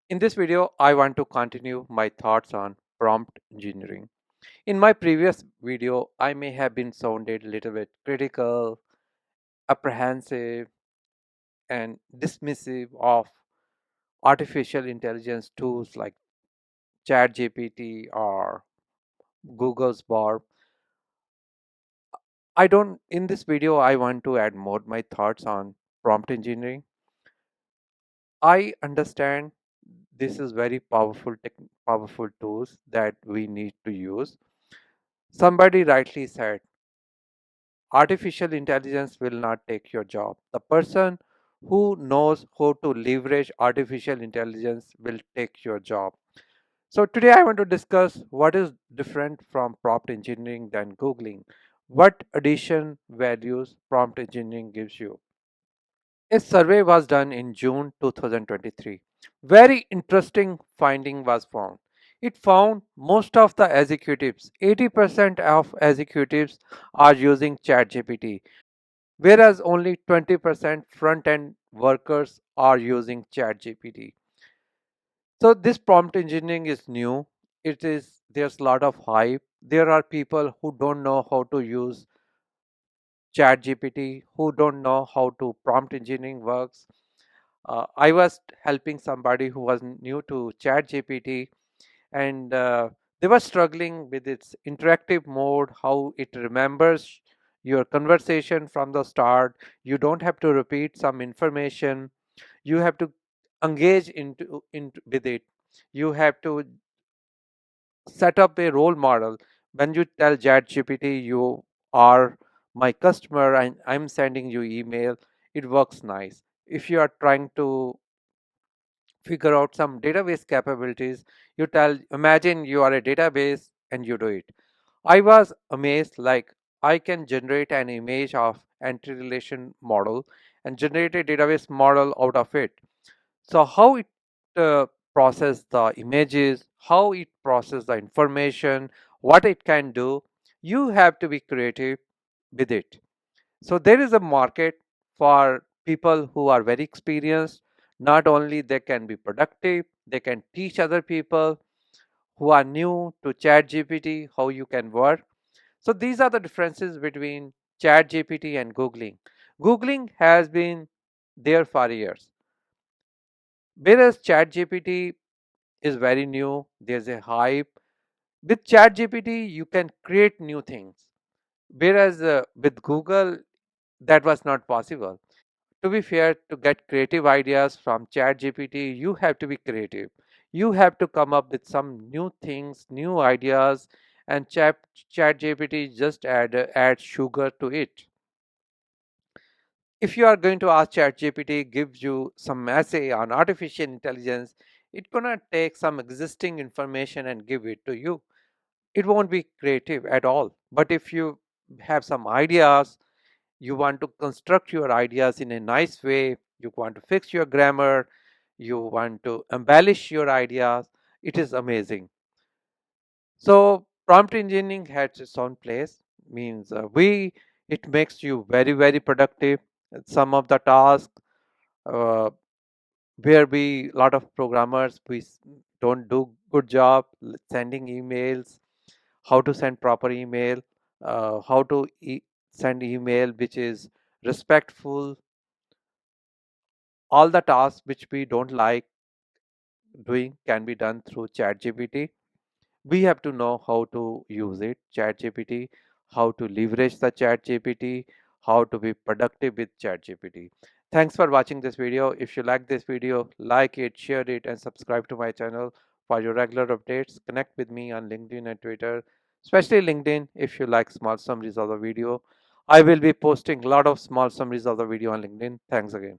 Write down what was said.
In this video, I want to continue my thoughts on prompt engineering. In my previous video, I may have been sounded a little bit critical, apprehensive, and dismissive of artificial intelligence tools like ChatGPT or Google's Bard. In this video, I want to add more my thoughts on prompt engineering. I understand this is very powerful tools that we need to use. Somebody rightly said, artificial intelligence will not take your job. The person who knows how to leverage artificial intelligence will take your job. So, today I want to discuss what is different from prompt engineering than Googling. What addition values prompt engineering gives you. A survey was done in June 2023. Very interesting finding was found. It found most of the executives, 80% of executives are using ChatGPT, whereas only 20% front end workers are using ChatGPT. So this prompt engineering is new. There's a lot of hype. There are people who don't know how to use ChatGPT, who don't know how to prompt engineering works. I was helping somebody who was new to ChatGPT, and they were struggling with its interactive mode, how it remembers your conversation from the start. You don't have to repeat some information. You have to engage into with it. You have to set up a role model. When you tell ChatGPT you are my customer and I'm sending you email, it works nice. If you are trying to figure out some database capabilities, you tell imagine you are a database and you do it. I was amazed, like I can generate an image of entry relation model and generate a database model out of it. So how it process the images, how it process the information, what it can do, you have to be creative with it. So there is a market for people who are very experienced. Not only they can be productive, they can teach other people who are new to ChatGPT how you can work. So these are the differences between ChatGPT and Googling. Googling has been there for years, whereas ChatGPT is very new. There's a hype. With ChatGPT, you can create new things, whereas with Google, that was not possible. To be fair, to get creative ideas from ChatGPT, you have to be creative. You have to come up with some new things, new ideas, and ChatGPT just add sugar to it. If you are going to ask ChatGPT gives you some essay on artificial intelligence, it's gonna take some existing information and give it to you. It won't be creative at all. But if you have some ideas, you want to construct your ideas in a nice way, you want to fix your grammar, you want to embellish your ideas, it is amazing. So prompt engineering has its own place, means we it makes you very productive. Some of the tasks uh, where we lot of programmers don't do good job sending emails, how to send proper email, how to send email which is respectful. All the tasks which we don't like doing can be done through ChatGPT. We have to know how to use it, ChatGPT, how to leverage the ChatGPT, how to be productive with ChatGPT. Thanks for watching this video. If you like this video, like it, share it, and subscribe to my channel for your regular updates. Connect with me on LinkedIn and Twitter, especially LinkedIn if you like small summaries of the video. I will be posting a lot of small summaries of the video on LinkedIn. Thanks again.